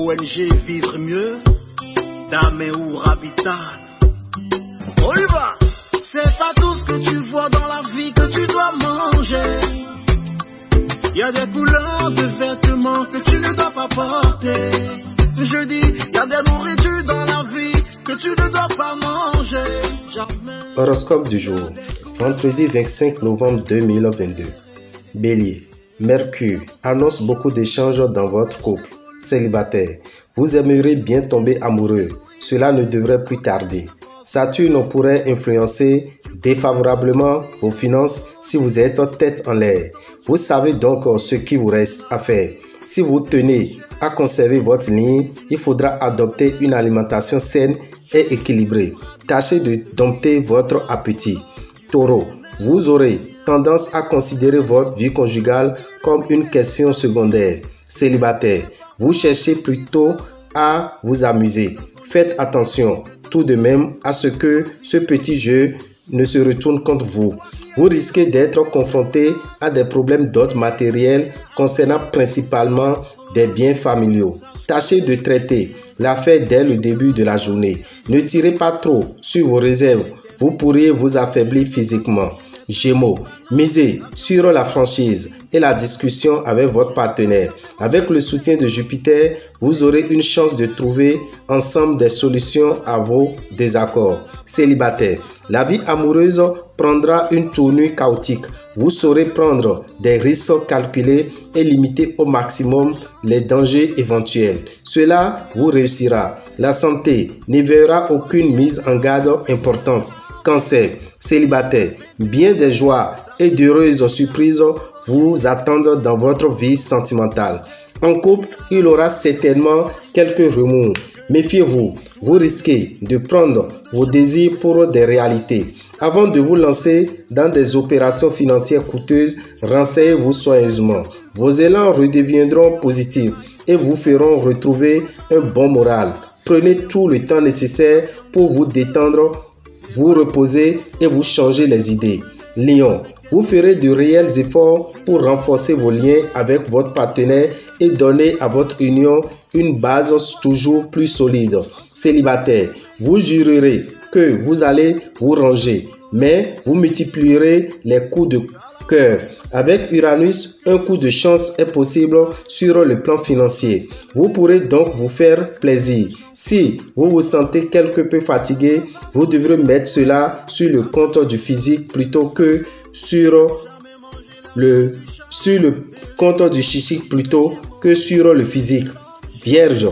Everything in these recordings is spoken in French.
ONG Vivre Mieux, d'Améour Habitat. On y va! C'est pas tout ce que tu vois dans la vie que tu dois manger. Il y a des couleurs de vêtements que tu ne dois pas porter. Je dis, il y a des nourritures dans la vie que tu ne dois pas manger. Jamais. Horoscope du jour, vendredi 25 novembre 2022. Bélier, Mercure annonce beaucoup d'échanges dans votre couple. Célibataire, vous aimeriez bien tomber amoureux. Cela ne devrait plus tarder. Saturne pourrait influencer défavorablement vos finances si vous êtes tête en l'air. Vous savez donc ce qu'il vous reste à faire. Si vous tenez à conserver votre ligne, il faudra adopter une alimentation saine et équilibrée. Tâchez de dompter votre appétit. Taureau, vous aurez tendance à considérer votre vie conjugale comme une question secondaire. Célibataire, vous cherchez plutôt à vous amuser. Faites attention tout de même à ce que ce petit jeu ne se retourne contre vous. Vous risquez d'être confronté à des problèmes d'ordre matériel concernant principalement des biens familiaux. Tâchez de traiter l'affaire dès le début de la journée. Ne tirez pas trop sur vos réserves. Vous pourriez vous affaiblir physiquement. Gémeaux, misez sur la franchise et la discussion avec votre partenaire. Avec le soutien de Jupiter, vous aurez une chance de trouver ensemble des solutions à vos désaccords. Célibataire, la vie amoureuse prendra une tournure chaotique. Vous saurez prendre des risques calculés et limiter au maximum les dangers éventuels. Cela vous réussira. La santé ne verra aucune mise en garde importante. Cancer, célibataire, bien des joies et d'heureuses surprises vous attendent dans votre vie sentimentale. En couple, il aura certainement quelques remous. Méfiez-vous, vous risquez de prendre vos désirs pour des réalités. Avant de vous lancer dans des opérations financières coûteuses, renseignez-vous soigneusement. Vos élans redeviendront positifs et vous feront retrouver un bon moral. Prenez tout le temps nécessaire pour vous détendre, vous reposer et vous changer les idées. Lion, vous ferez de réels efforts pour renforcer vos liens avec votre partenaire et donner à votre union une base toujours plus solide. Célibataire, vous jurerez que vous allez vous ranger, mais vous multiplierez les coups de cœur. Avec Uranus, un coup de chance est possible sur le plan financier. Vous pourrez donc vous faire plaisir. Si vous vous sentez quelque peu fatigué, vous devrez mettre cela sur le compte du physique plutôt que sur le compte du psychique plutôt que sur le physique. Vierge,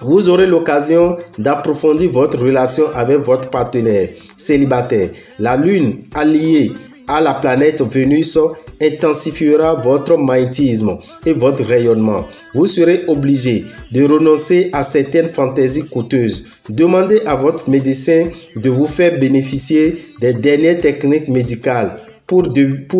vous aurez l'occasion d'approfondir votre relation avec votre partenaire. Célibataire, la lune alliée à la planète Vénus intensifiera votre magnétisme et votre rayonnement. Vous serez obligé de renoncer à certaines fantaisies coûteuses. Demandez à votre médecin de vous faire bénéficier des dernières techniques médicales pour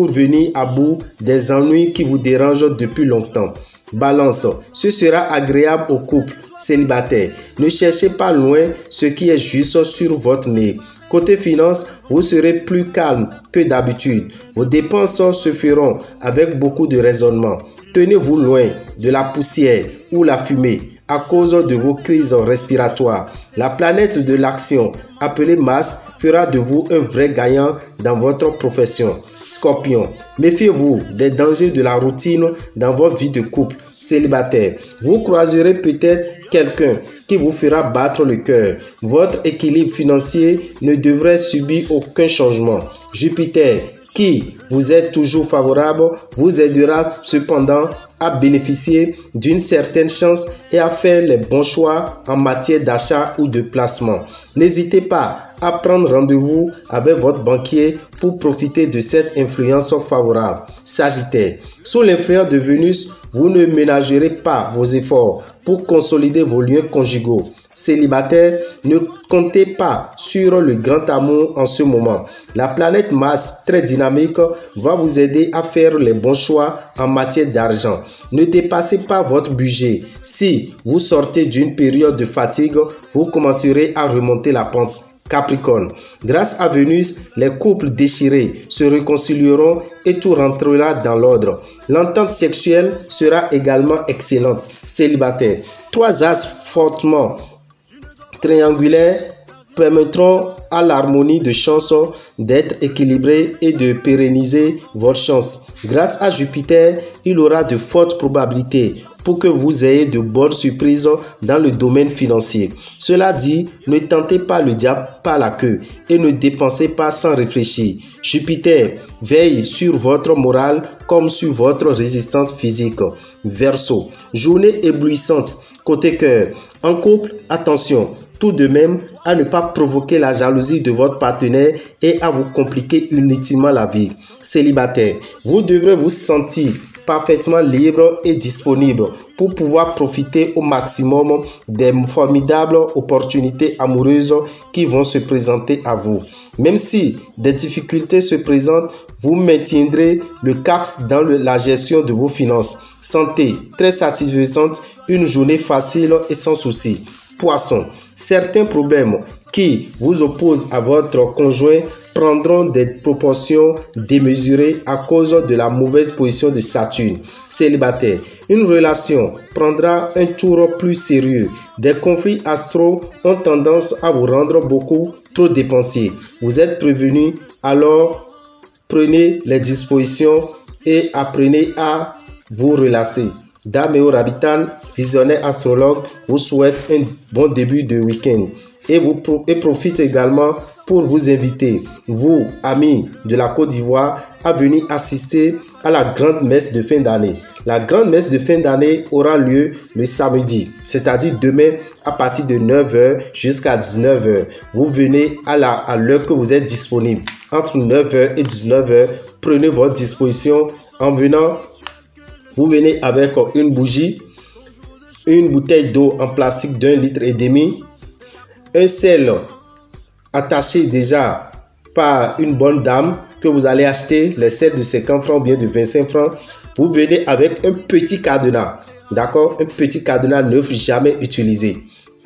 venir à bout des ennuis qui vous dérangent depuis longtemps. Balance, ce sera agréable au couple. Célibataire, ne cherchez pas loin ce qui est juste sur votre nez. Côté finance, vous serez plus calme que d'habitude. Vos dépenses se feront avec beaucoup de raisonnement. Tenez-vous loin de la poussière ou la fumée à cause de vos crises respiratoires. La planète de l'action, appelée Mars, fera de vous un vrai gagnant dans votre profession. Scorpion, méfiez-vous des dangers de la routine dans votre vie de couple. Célibataire, vous croiserez peut-être quelqu'un qui vous fera battre le cœur. Votre équilibre financier ne devrait subir aucun changement. Jupiter, qui vous est toujours favorable, vous aidera cependant à bénéficier d'une certaine chance et à faire les bons choix en matière d'achat ou de placement. N'hésitez pas à prendre rendez-vous avec votre banquier pour profiter de cette influence favorable. Sagittaire, sous l'influence de Vénus, vous ne ménagerez pas vos efforts pour consolider vos liens conjugaux. Célibataire, ne comptez pas sur le grand amour en ce moment. La planète Mars, très dynamique, va vous aider à faire les bons choix en matière d'argent. Ne dépassez pas votre budget. Si vous sortez d'une période de fatigue, vous commencerez à remonter la pente. Capricorne, grâce à Vénus, les couples déchirés se réconcilieront et tout rentrera dans l'ordre. L'entente sexuelle sera également excellente. Célibataire, 3 as fortement triangulaires permettront à l'harmonie de chance d'être équilibrée et de pérenniser votre chance. Grâce à Jupiter, il aura de fortes probabilités pour que vous ayez de bonnes surprises dans le domaine financier. Cela dit, ne tentez pas le diable par la queue et ne dépensez pas sans réfléchir. Jupiter veille sur votre morale comme sur votre résistance physique. Verseau, journée éblouissante côté cœur. En couple, attention tout de même à ne pas provoquer la jalousie de votre partenaire et à vous compliquer inutilement la vie. Célibataire, vous devrez vous sentir parfaitement libre et disponible pour pouvoir profiter au maximum des formidables opportunités amoureuses qui vont se présenter à vous. Même si des difficultés se présentent, vous maintiendrez le cap dans la gestion de vos finances. Santé, très satisfaisante, une journée facile et sans souci. Poisson, certains problèmes qui vous opposent à votre conjoint prendront des proportions démesurées à cause de la mauvaise position de Saturne. Célibataire, une relation prendra un tour plus sérieux. Des conflits astraux ont tendance à vous rendre beaucoup trop dépensier. Vous êtes prévenu, alors prenez les dispositions et apprenez à vous relasser. Dameo Rabital, visionnaire astrologue, vous souhaite un bon début de week-end et profite également pour vous inviter, vous, amis de la Côte d'Ivoire, à venir assister à la grande messe de fin d'année. La grande messe de fin d'année aura lieu le samedi, c'est-à-dire demain à partir de 9h jusqu'à 19h. Vous venez à l'heure que vous êtes disponible. Entre 9h et 19h, prenez votre disposition en venant. Vous venez avec une bougie, une bouteille d'eau en plastique d'1,5 litre, un sel attaché déjà par une bonne dame que vous allez acheter, les sels de 50 francs ou bien de 25 francs. Vous venez avec un petit cadenas, d'accord, un petit cadenas neuf jamais utilisé.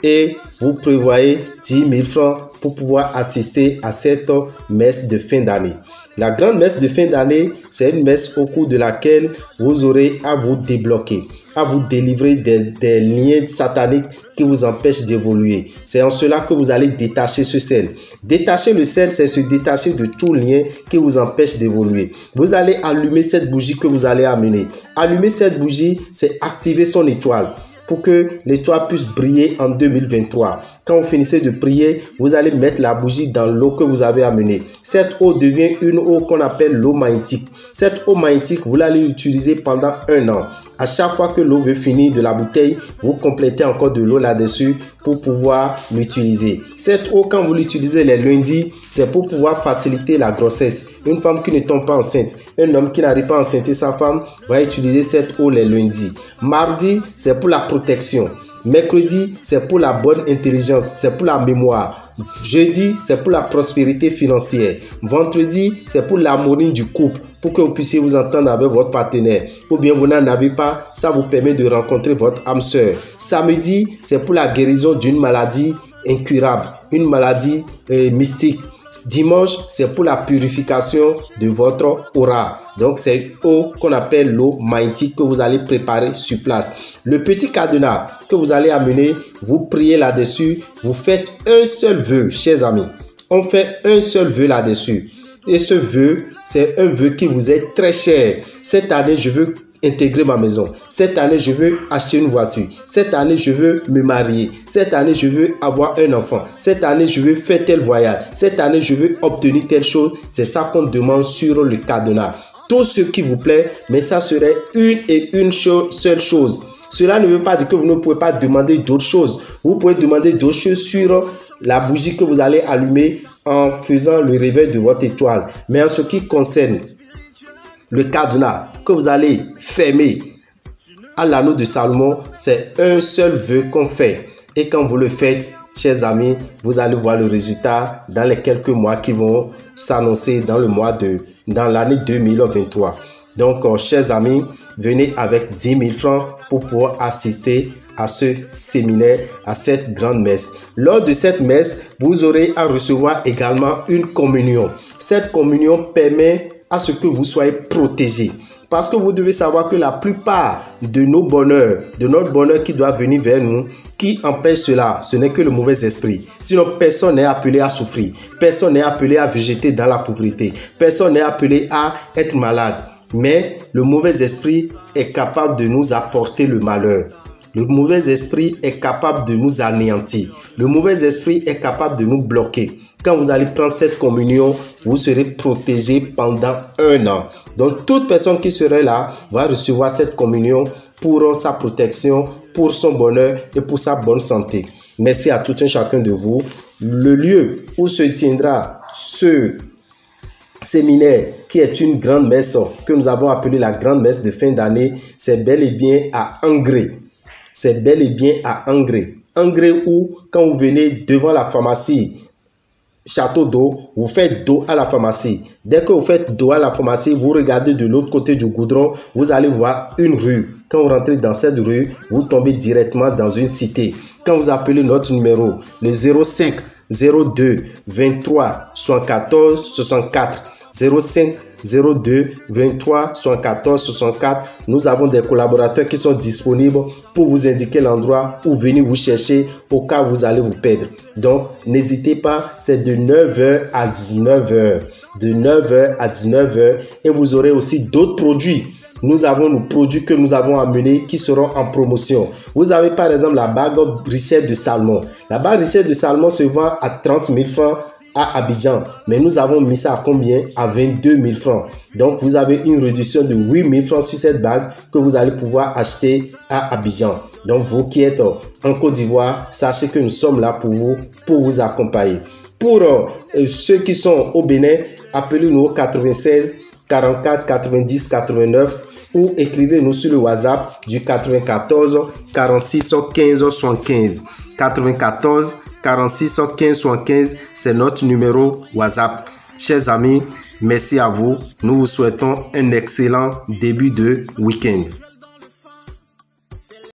Et vous prévoyez 10 000 francs pour pouvoir assister à cette messe de fin d'année. La grande messe de fin d'année, c'est une messe au cours de laquelle vous aurez à vous débloquer, à vous délivrer des liens sataniques qui vous empêchent d'évoluer. C'est en cela que vous allez détacher ce sel. Détacher le sel, c'est se détacher de tout lien qui vous empêche d'évoluer. Vous allez allumer cette bougie que vous allez amener. Allumer cette bougie, c'est activer son étoile, pour que l'étoile puisse briller en 2023. Quand vous finissez de prier, vous allez mettre la bougie dans l'eau que vous avez amenée. Cette eau devient une eau qu'on appelle l'eau magnétique. Cette eau magnétique, vous allez l'utiliser pendant 1 an. À chaque fois que l'eau veut finir de la bouteille, vous complétez encore de l'eau là-dessus pour pouvoir l'utiliser. Cette eau, quand vous l'utilisez les lundis, c'est pour pouvoir faciliter la grossesse. Une femme qui ne tombe pas enceinte, un homme qui n'arrive pas à enceinter sa femme, va utiliser cette eau les lundis. Mardi, c'est pour la protection. Mercredi, c'est pour la bonne intelligence, c'est pour la mémoire. Jeudi, c'est pour la prospérité financière. Vendredi, c'est pour l'harmonie du couple, pour que vous puissiez vous entendre avec votre partenaire. Ou bien vous n'en avez pas, ça vous permet de rencontrer votre âme sœur. Samedi, c'est pour la guérison d'une maladie incurable, une maladie mystique. Dimanche, c'est pour la purification de votre aura. Donc, c'est l'eau qu'on appelle l'eau magnétique que vous allez préparer sur place. Le petit cadenas que vous allez amener, vous priez là-dessus. Vous faites un seul vœu, chers amis. On fait un seul vœu là-dessus. Et ce vœu, c'est un vœu qui vous est très cher. Cette année, je veux intégrer ma maison. Cette année, je veux acheter une voiture. Cette année, je veux me marier. Cette année, je veux avoir un enfant. Cette année, je veux faire tel voyage. Cette année, je veux obtenir telle chose. C'est ça qu'on demande sur le cadenas. Tout ce qui vous plaît, mais ça serait une seule chose. Cela ne veut pas dire que vous ne pouvez pas demander d'autres choses. Vous pouvez demander d'autres choses sur la bougie que vous allez allumer en faisant le réveil de votre étoile. Mais en ce qui concerne le cadenas que vous allez fermer à l'anneau de Salomon, c'est un seul vœu qu'on fait. Et quand vous le faites, chers amis, vous allez voir le résultat dans les quelques mois qui vont s'annoncer dans l'année 2023. Donc, chers amis, venez avec 10 000 francs pour pouvoir assister à ce séminaire, à cette grande messe. Lors de cette messe, vous aurez à recevoir également une communion. Cette communion permet à ce que vous soyez protégés. Parce que vous devez savoir que la plupart de nos bonheurs, de notre bonheur qui doit venir vers nous, qui empêche cela, ce n'est que le mauvais esprit. Sinon, personne n'est appelé à souffrir. Personne n'est appelé à végéter dans la pauvreté. Personne n'est appelé à être malade. Mais le mauvais esprit est capable de nous apporter le malheur. Le mauvais esprit est capable de nous anéantir. Le mauvais esprit est capable de nous bloquer. Quand vous allez prendre cette communion, vous serez protégé pendant 1 an. Donc, toute personne qui serait là va recevoir cette communion pour sa protection, pour son bonheur et pour sa bonne santé. Merci à tout un chacun de vous. Le lieu où se tiendra ce séminaire, qui est une grande messe que nous avons appelée la grande messe de fin d'année, c'est bel et bien à Angré. C'est bel et bien à Angré. Angré où, quand vous venez devant la pharmacie Château d'eau, vous faites dos à la pharmacie. Dès que vous faites dos à la pharmacie, vous regardez de l'autre côté du goudron, vous allez voir une rue. Quand vous rentrez dans cette rue, vous tombez directement dans une cité. Quand vous appelez notre numéro, le 05 02 23 74 64, 05 02 23 74 64. Nous avons des collaborateurs qui sont disponibles pour vous indiquer l'endroit où venir vous chercher au cas où vous allez vous perdre. Donc, n'hésitez pas, c'est de 9h à 19h. De 9h à 19h. Et vous aurez aussi d'autres produits. Nous avons nos produits que nous avons amenés qui seront en promotion. Vous avez par exemple la bague Richette de Salmon. La bague Richette de Salmon se vend à 30 000 francs à Abidjan. Mais nous avons mis ça à combien? À 22 000 francs. Donc, vous avez une réduction de 8 000 francs sur cette bague que vous allez pouvoir acheter à Abidjan. Donc, vous qui êtes en Côte d'Ivoire, sachez que nous sommes là pour vous accompagner. Pour ceux qui sont au Bénin, appelez-nous au 96 44 90 89 ou écrivez-nous sur le WhatsApp du 94 46 15 75. 94 46 15 75, c'est notre numéro WhatsApp. Chers amis, merci à vous. Nous vous souhaitons un excellent début de week-end.